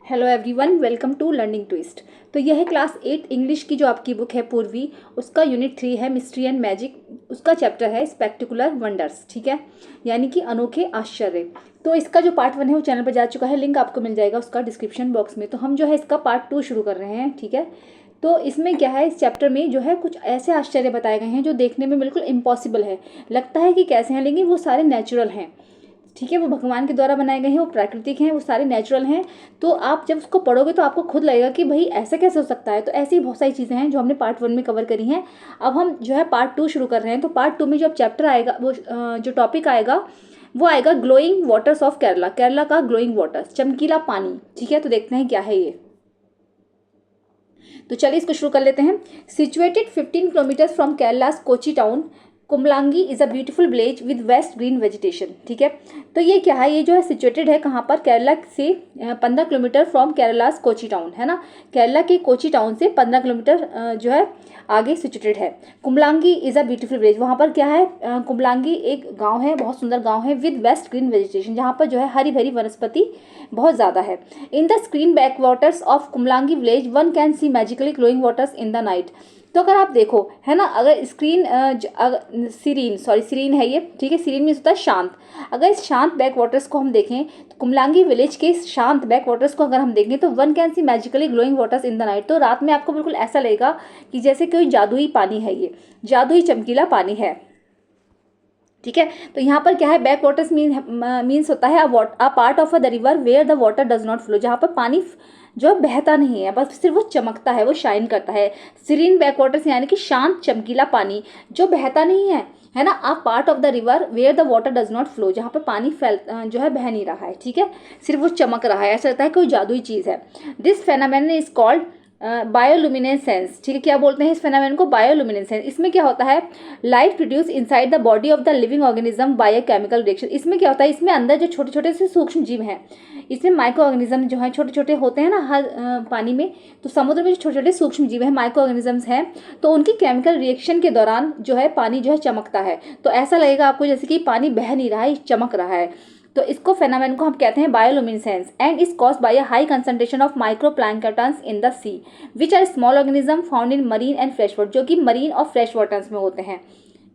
Hello everyone, welcome to learning twist. तो यह है क्लास 8 इंग्लिश की जो आपकी बुक है पूर्वी, उसका यूनिट 3 है मिस्ट्री एंड मैजिक। उसका चैप्टर है स्पेक्टिकुलर वंडर्स, ठीक है, यानी कि अनोखे आश्चर्य। तो इसका जो पार्ट 1 है वो चैनल पर जा चुका है, लिंक आपको मिल जाएगा उसका डिस्क्रिप्शन बॉक्स में। तो हम जो है इसका पार्ट 2 शुरू कर रहे हैं, ठीक है। तो इसमें क्या है, इस चैप्टर में जो है कुछ ऐसे आश्चर्य बताए गए हैं जो देखने में बिल्कुल इम्पॉसिबल है, लगता है कि कैसे हैं, लेकिन वो सारे नेचुरल हैं, ठीक है। वो भगवान के द्वारा बनाए गए हैं, वो प्राकृतिक हैं, वो सारे नेचुरल हैं। तो आप जब उसको पढ़ोगे तो आपको खुद लगेगा कि भाई ऐसा कैसे हो सकता है। तो ऐसी ही बहुत सारी चीज़ें हैं जो हमने पार्ट 1 में कवर करी हैं। अब हम जो है पार्ट 2 शुरू कर रहे हैं। तो पार्ट 2 में जो चैप्टर आएगा, वो जो टॉपिक आएगा वो आएगा glowing waters of Kerala. Kerala का ग्लोइंग वाटर्स, चमकीला पानी, ठीक है। तो देखते हैं क्या है ये। तो चलिए इसको शुरू कर लेते हैं। Situated 15 kilometre from Kerala's Kochi town, Kumbalangi is a beautiful village with vast green vegetation, ठीक है। तो ये क्या है, ये जो है सिचुएटेड है कहाँ पर, केरला से 15 kilometre from Kerala's Kochi town, है ना। केरला के कोची टाउन से 15 किलोमीटर जो है आगे सिचुएटेड है। कुमलांगी इज़ अ ब्यूटीफुल विलेज, वहाँ पर क्या है, कुमलांगी एक गाँव है, बहुत सुंदर गाँव है, विद वेस्ट ग्रीन वेजिटेशन, जहाँ पर जो है हरी भरी वनस्पति बहुत ज़्यादा है। In the serene backwaters of Kumbalangi village one can see magically glowing waters in the night. तो अगर आप देखो, है ना, अगर सीरीन है ये, ठीक है। सीरीन मीन्स होता है शांत। अगर इस शांत बैक वाटर्स को हम देखें, तो कुमलांगी विलेज के शांत बैक वाटर्स को अगर हम देखें तो one can see magically glowing waters in the night. तो रात में आपको बिल्कुल ऐसा लगेगा कि जैसे कोई जादुई पानी है, ये जादुई चमकीला पानी है, ठीक है। तो यहाँ पर क्या है, बैक वाटर्स मीन्स होता है a part of the river where the water does not flow, जहाँ पर पानी जो बहता नहीं है, बस सिर्फ वो चमकता है, वो शाइन करता है। सीरीन बैक वाटर्स यानी कि शांत चमकीला पानी जो बहता नहीं है ना। A part of the river where the water does not flow, जहाँ पर पानी जो है बह नहीं रहा है, ठीक है, सिर्फ वो चमक रहा है, ऐसा लगता है कोई जादुई चीज़ है। This phenomenon is called bioluminescence, ठीक है। क्या बोलते हैं इस फेनोमेनन को, बायोलुमिनेसेंस। इसमें क्या होता है, light produce inside the body of the living organism by chemical reaction. इसमें क्या होता है, इसमें अंदर जो छोटे छोटे से सूक्ष्म जीव हैं, इसमें माइक्रो ऑर्गेनिज्म जो है छोटे छोटे होते हैं ना हर पानी में। तो समुद्र में जो छोटे छोटे सूक्ष्म जीव हैं, माइक्रो ऑर्गेनिजम्स हैं, तो उनकी केमिकल रिएक्शन के दौरान जो है पानी जो है चमकता है। तो ऐसा लगेगा आपको जैसे कि पानी बह नहीं रहा है, चमक रहा है। तो इसको फेनोमेन को हम कहते हैं bioluminescence and is caused by a high concentration of micro planktons in the sea which are small organism found in marine and fresh water, जो कि मरीन और फ्रेश वाटर्स में होते हैं,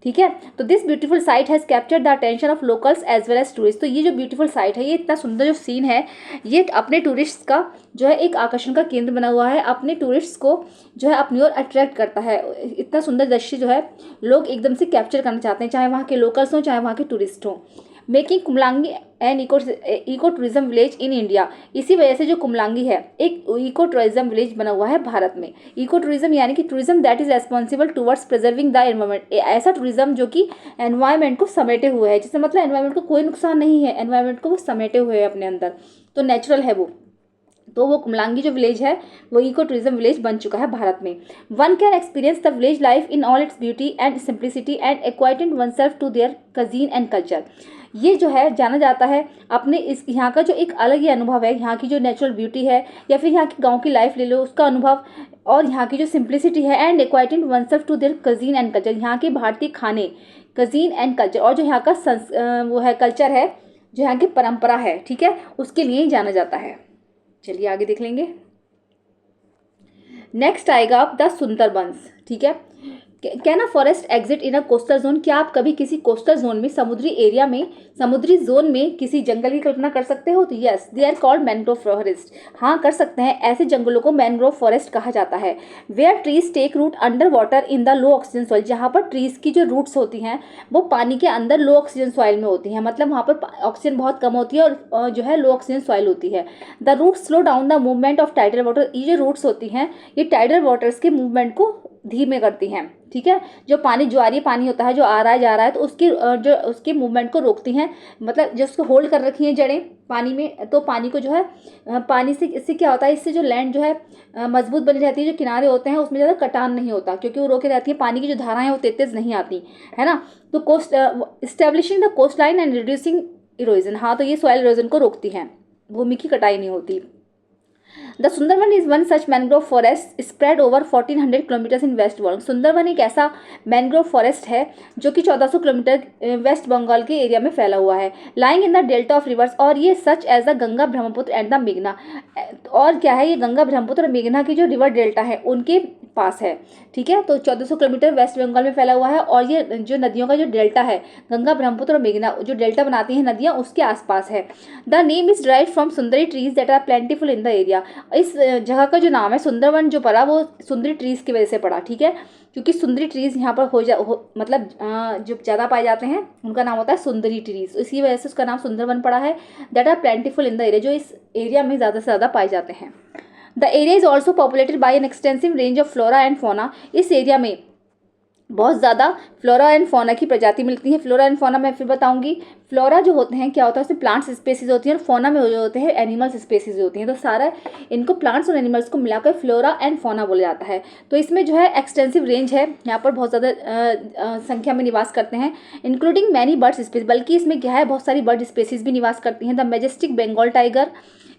ठीक है। तो this beautiful sight has captured the attention of locals as well as tourist. तो ये जो ब्यूटीफुल साइट है, ये इतना सुंदर जो सीन है, ये अपने टूरिस्ट का जो है एक आकर्षण का केंद्र बना हुआ है, अपने टूरिस्ट को जो है अपनी ओर अट्रैक्ट करता है। इतना सुंदर दृश्य जो है लोग एकदम से कैप्चर करना चाहते हैं, चाहे वहाँ के लोकल्स हों चाहे वहाँ के टूरिस्ट हों। Making Kumbalangi an eco tourism village in India, इसी वजह से जो कुमलांगी है एक इको टूरिज्म विलेज बना हुआ है भारत में। इको टूरिज्म यानी कि tourism that is responsible towards preserving the environment, ऐसा टूरिज्म जो कि एनवायरमेंट को समेटे हुए है, जिससे मतलब एनवायरमेंट को कोई नुकसान नहीं है, एनवायरमेंट को वो समेटे हुए है अपने अंदर, तो नेचुरल है वो। तो वो कुमलांगी जो विलेज है वो इको टूरिज्म विलेज बन चुका है भारत में। One can experience the village life in all its beauty and simplicity and acquaint oneself to their cuisine and culture. ये जो है जाना जाता है अपने इस यहाँ का जो एक अलग ही अनुभव है, यहाँ की जो नेचुरल ब्यूटी है या फिर यहाँ की गाँव की लाइफ ले लो उसका अनुभव, और यहाँ की जो सिंप्लिसिटी है and acquaint oneself to their cuisine and culture, यहाँ के भारतीय खाने, कजीन एंड कल्चर, और जो यहाँ का वो है कल्चर है, जो यहाँ की परंपरा है, ठीक है, उसके लिए ही जाना जाता है। चलिए आगे देख लेंगे। नेक्स्ट आएगा द सुंदरबंस, ठीक है। Can a forest exit in a coastal zone, क्या आप कभी किसी कोस्टल जोन में, समुद्री एरिया में, समुद्री जोन में किसी जंगल की कल्पना कर सकते हो। तो yes, they are called mangrove forest, हाँ कर सकते हैं, ऐसे जंगलों को मैनग्रोव फॉरेस्ट कहा जाता है। Where trees take root under water in the low oxygen soil, जहाँ पर ट्रीज की जो रूट्स होती हैं वो पानी के अंदर लो ऑक्सीजन सॉइल में होती हैं, मतलब वहाँ पर ऑक्सीजन बहुत कम होती है और जो है लो ऑक्सीजन सॉइल होती है। The roots slow down the movement of tidal water, ये जो रूट्स होती हैं ये टाइडल वाटर्स के मूवमेंट को धीमे करती हैं, ठीक है। जो पानी ज्वारीय पानी होता है जो आ रहा है जा रहा है, तो उसकी जो उसके मूवमेंट को रोकती हैं, मतलब जो उसको होल्ड कर रखी हैं जड़ें पानी में, तो पानी को जो है पानी से, इससे क्या होता है, इससे जो लैंड जो है मजबूत बनी रहती है, जो किनारे होते हैं उसमें ज़्यादा कटान नहीं होता, क्योंकि वो रोके रहती है, पानी की जो धाराएं हैं वो तेज नहीं आती, है ना। तो coast establishing the coast line and reducing erosion, हाँ तो ये सॉइल इरोजन को रोकती हैं, भूमि की कटाई नहीं होती। The Sundarban is one such mangrove forest spread over 1400 kilometres in West Bengal. Sundarban एक ऐसा मैनग्रोव फॉरेस्ट है जो कि 1400 किलोमीटर वेस्ट बंगाल के एरिया में फैला हुआ है। Lying in the delta of rivers, और ये such as the Ganga Brahmaputra and the मेघना, और क्या है, ये गंगा ब्रह्मपुत्र और मेघना की जो रिवर डेल्टा है उनके पास है। ठीक है, तो 1400 किलोमीटर वेस्ट बंगाल में फैला हुआ है, और ये जो नदियों का जो डेल्टा है, गंगा ब्रह्मपुत्र और मेघना जो डेल्टा बनाती हैं नदियाँ, उसके आसपास है। The name is derived from Sundari trees that are plentiful in the area. इस जगह का जो नाम है सुंदरवन जो पड़ा वो सुंदरी ट्रीज की वजह से पड़ा। ठीक है, क्योंकि सुंदरी ट्रीज यहाँ पर मतलब जो ज़्यादा पाए जाते हैं उनका नाम होता है सुंदरी ट्रीज, इसी वजह से उसका नाम सुंदरवन पड़ा है। That are plentiful in the area, जो इस एरिया में ज़्यादा से ज़्यादा पाए जाते हैं। The area is also populated by an extensive range of flora and fauna. इस एरिया में बहुत ज़्यादा फ्लोरा एंड फोना की प्रजाति मिलती है। फ्लोरा एंड फोना मैं फिर बताऊंगी। फ्लोरा जो होते हैं क्या होता है, उसमें प्लांट्स स्पेसीज होती हैं, और फोना में जो होते हैं एनिमल्स स्पेसीज होती हैं। तो सारा इनको प्लांट्स और एनिमल्स को मिलाकर फ्लोरा एंड फोना बोला जाता है। तो इसमें जो है एक्सटेंसिव रेंज है, यहाँ पर बहुत ज़्यादा संख्या में निवास करते हैं, इंक्लूडिंग मैनी बर्ड्स स्पीसीज, बल्कि इसमें क्या है बहुत सारी बर्ड स्पेसीज भी निवास करती हैं। The majestic Bengal tiger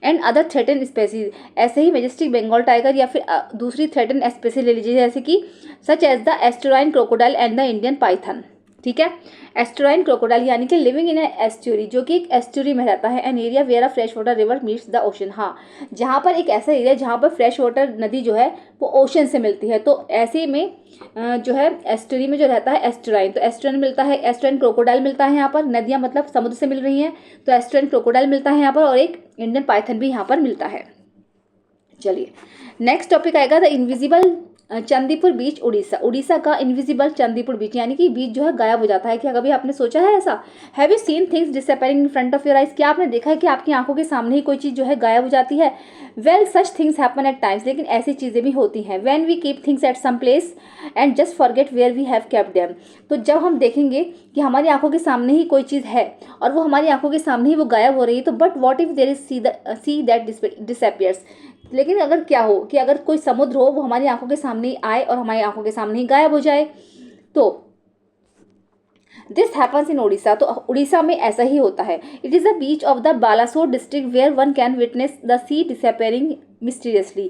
and other threaten species, ऐसे ही मैजेस्टिक बंगाल टाइगर या फिर दूसरी थ्रेटन स्पेसीज ले लीजिए, जैसे कि such as the estuarine crocodile and the Indian python. ठीक है, एस्टुराइन क्रोकोडाइल यानी कि लिविंग इन एस्ट्यूरी, जो कि एक एस्ट्यूरी में रहता है, an area where a fresh water river meets the ocean. हाँ, जहाँ पर एक ऐसा एरिया जहाँ पर फ्रेश वाटर नदी जो है वो ओशन से मिलती है, तो ऐसे में जो है एस्ट्यूरी में जो रहता है एस्टुराइन, तो एस्टुराइन मिलता है, एस्टुराइन क्रोकोडाइल मिलता है यहाँ पर, नदियाँ मतलब समुद्र से मिल रही हैं, तो एस्टुराइन क्रोकोडाइल मिलता है यहाँ पर, और एक इंडियन पाइथन भी यहाँ पर मिलता है। चलिए नेक्स्ट टॉपिक आएगा द इनविजिबल चंदीपुर बीच उड़ीसा। उड़ीसा का इनविजिबल चंदीपुर बीच, यानी कि बीच जो है गायब हो जाता है। क्या कभी आपने सोचा है ऐसा? Have you seen things disappearing in front of your eyes? क्या आपने देखा है कि आपकी आंखों के सामने ही कोई चीज़ जो है गायब हो जाती है? Well such things happen at times, लेकिन ऐसी चीज़ें भी होती हैं। When we keep things at some place and just forget where we have kept them. तो जब हम देखेंगे कि हमारी आंखों के सामने ही कोई चीज़ है और वो हमारी आंखों के सामने ही वो गायब हो रही है, तो but what if there is sea that disappears. लेकिन अगर क्या हो कि अगर कोई समुद्र हो वो हमारी आंखों के सामने ही आए और हमारी आंखों के सामने ही गायब हो जाए, तो दिस हैपन्स इन उड़ीसा। तो उड़ीसा में ऐसा ही होता है। It is the beach of the Balasore district where one can witness the sea disappearing mysteriously.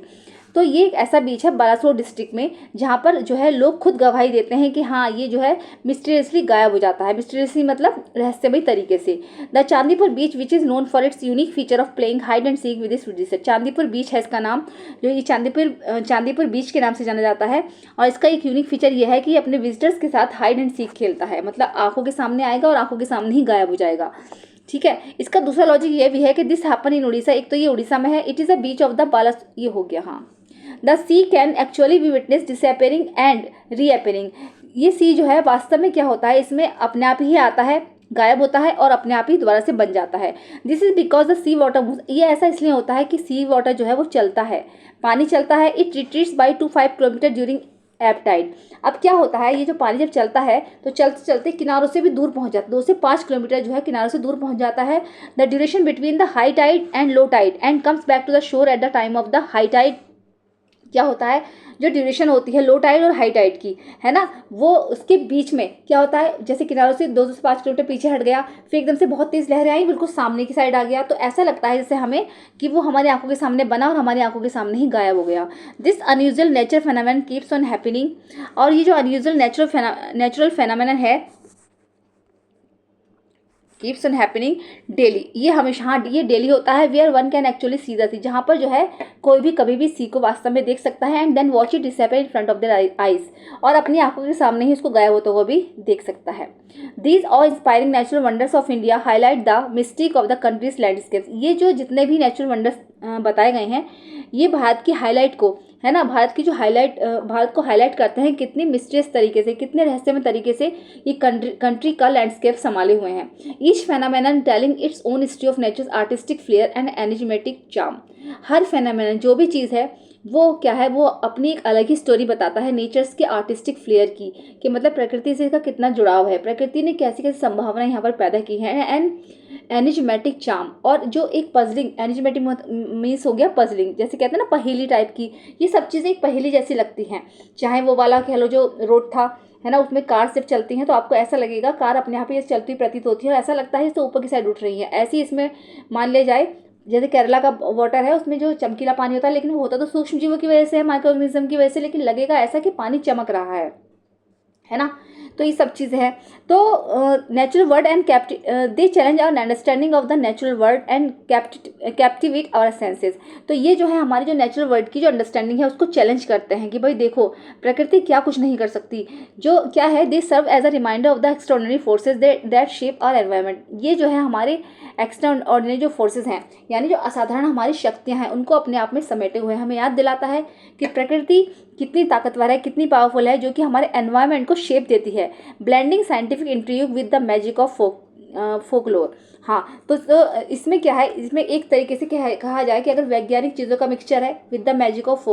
तो ये एक ऐसा बीच है बालासोर डिस्ट्रिक्ट में जहाँ पर जो है लोग खुद गवाही देते हैं कि हाँ ये जो है मिस्टीरियसली गायब हो जाता है। मिस्टीरियसली मतलब रहस्यमय तरीके से। The Chandipur beach which is known for its unique feature of playing hide and seek with its visitor. Chandipur beach है इसका नाम, जो ये चांदीपुर बीच के नाम से जाना जाता है, और इसका एक यूनिक फीचर ये है कि अपने विजिटर्स के साथ हाइड एंड सीक खेलता है, मतलब आंखों के सामने आएगा और आंखों के सामने ही गायब हो जाएगा। ठीक है, इसका दूसरा लॉजिक ये भी है कि दिस हैपन इन उड़ीसा। एक तो ये उड़ीसा में है, it is a beach of the Balasore, ये हो गया। हाँ, the sea can actually be witness disappearing and reappearing. ये सी जो है वास्तव में क्या होता है, इसमें अपने आप ही आता है, गायब होता है और अपने आप ही दोबारा से बन जाता है। This is because the sea water moves. ये ऐसा इसलिए होता है कि सी वाटर जो है वो चलता है, पानी चलता है। It retreats by 2-5 kilometre during ebb tide. अब क्या होता है, ये जो पानी जब चलता है तो चलते चलते किनारों से भी दूर पहुंच जाता है, 2 से 5 किलोमीटर जो है किनारों से दूर पहुंच जाता है। The duration between the high tide and low tide and comes back to the shore at the time of the high tide. क्या होता है, जो ड्यूरेशन होती है लो टाइड और हाई टाइड की, है ना, वो उसके बीच में क्या होता है, जैसे किनारों से 2 से 5 किलोमीटर पीछे हट गया, फिर एकदम से बहुत तेज़ लहरें आई, बिल्कुल सामने की साइड आ गया, तो ऐसा लगता है जैसे हमें कि वो हमारी आंखों के सामने बना और हमारी आंखों के सामने ही गायब हो गया। This unusual nature phenomenon keeps on happening. और ये जो अनयूजुअल नेचुरल फेनोमेनन है कीप्स ऑन हैपनिंग डेली, ये हमेशा, हाँ ये डेली होता है। Where one can actually see the sea, जहाँ पर जो है कोई भी कभी भी सी को वास्तव में देख सकता है। And then watch it disappear in front of their eyes, और अपनी आंखों के सामने ही उसको गायब होता हुआ भी देख सकता है। These all inspiring natural wonders of India highlight the mystic of the countries landscapes. ये जो जितने भी नेचुरल वंडर्स बताए गए हैं, ये भारत की हाईलाइट को, है ना, भारत की जो भारत को हाईलाइट करते हैं कितनी मिस्टीरियस तरीके से, कितने रहस्यमय तरीके से ये कंट्री का लैंडस्केप संभाले हुए हैं। Each phenomenon telling its own history of nature's artistic flair and enigmatic charm. हर फेनोमेनन जो भी चीज़ है वो क्या है, वो अपनी एक अलग ही स्टोरी बताता है नेचर्स के आर्टिस्टिक फ्लेयर की, कि मतलब प्रकृति से इसका कितना जुड़ाव है, प्रकृति ने कैसी कैसी संभावनाएं यहाँ पर पैदा की हैं। एंड एनिजमेटिक चार्म, और जो एक पजलिंग, एनिजमेटिक मीन्स हो गया पजलिंग, जैसे कहते हैं ना पहेली टाइप की, ये सब चीज़ें एक पहेली जैसी लगती हैं। चाहे वो वाला कह लो जो रोड था, है ना, उसमें कार सिर्फ चलती हैं तो आपको ऐसा लगेगा कार अपने आप ही चलती प्रतीत होती है और ऐसा लगता है इससे ऊपर की साइड उठ रही है। ऐसी इसमें मान लिया जाए जैसे केरला का वाटर है उसमें जो चमकीला पानी होता है, लेकिन वो होता तो सूक्ष्म जीवों की वजह से, माइक्रो ऑर्गेनिज्म की वजह से, लेकिन लगेगा ऐसा कि पानी चमक रहा है ना। तो ये सब चीज़ें हैं। तो natural world and they challenge our understanding of the natural world and captivate our senses. तो ये जो है हमारी जो नेचुरल वर्ल्ड की जो अंडरस्टैंडिंग है उसको चैलेंज करते हैं कि भाई देखो प्रकृति क्या कुछ नहीं कर सकती, जो क्या है, they serve as a reminder of the extraordinary forces that shape our environment. ये जो है हमारे एक्स्ट्राऑर्डिनरी जो फोर्सेज हैं, यानी जो असाधारण हमारी शक्तियाँ हैं, उनको अपने आप में समेटे हुए हमें याद दिलाता है कि प्रकृति कितनी ताकतवर है, कितनी पावरफुल है, जो कि हमारे एनवायरनमेंट को शेप देती है। Blending scientific interview with the magic of folklore. हाँ, तो इसमें क्या है, इसमें एक तरीके से कहा जाए कि अगर वैज्ञानिक चीज़ों का मिक्सचर है with the magic of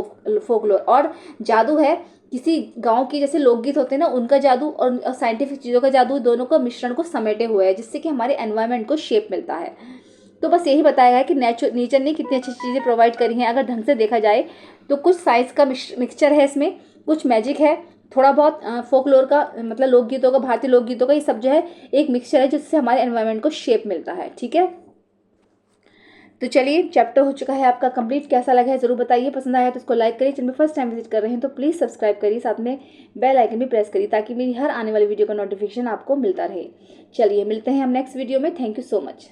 folklore, और जादू है किसी गांव की, जैसे लोकगीत होते हैं ना उनका जादू, और साइंटिफिक चीज़ों का जादू, दोनों का मिश्रण को समेटे हुए है, जिससे कि हमारे एनवायरनमेंट को शेप मिलता है। तो बस यही बताया है कि नेचर ने कितनी अच्छी चीज़ें प्रोवाइड करी हैं। अगर ढंग से देखा जाए तो कुछ साइंस का मिक्सचर है इसमें, कुछ मैजिक है, थोड़ा बहुत फोकलोर का, मतलब लोकगीतों का, भारतीय लोकगीतों का, ये सब जो है एक मिक्सचर है जिससे हमारे एनवायरनमेंट को शेप मिलता है। ठीक है, तो चलिए चैप्टर हो चुका है आपका कंप्लीट। कैसा लगा है ज़रूर बताइए, पसंद आया तो इसको लाइक करिए, चैनल में फर्स्ट टाइम विजिट कर रहे हैं तो प्लीज़ सब्सक्राइब करिए, साथ में बेल आइकन भी प्रेस करिए ताकि मेरी हर आने वाली वीडियो का नोटिफिकेशन आपको मिलता रहे। चलिए मिलते हैं हम नेक्स्ट वीडियो में। Thank you so much.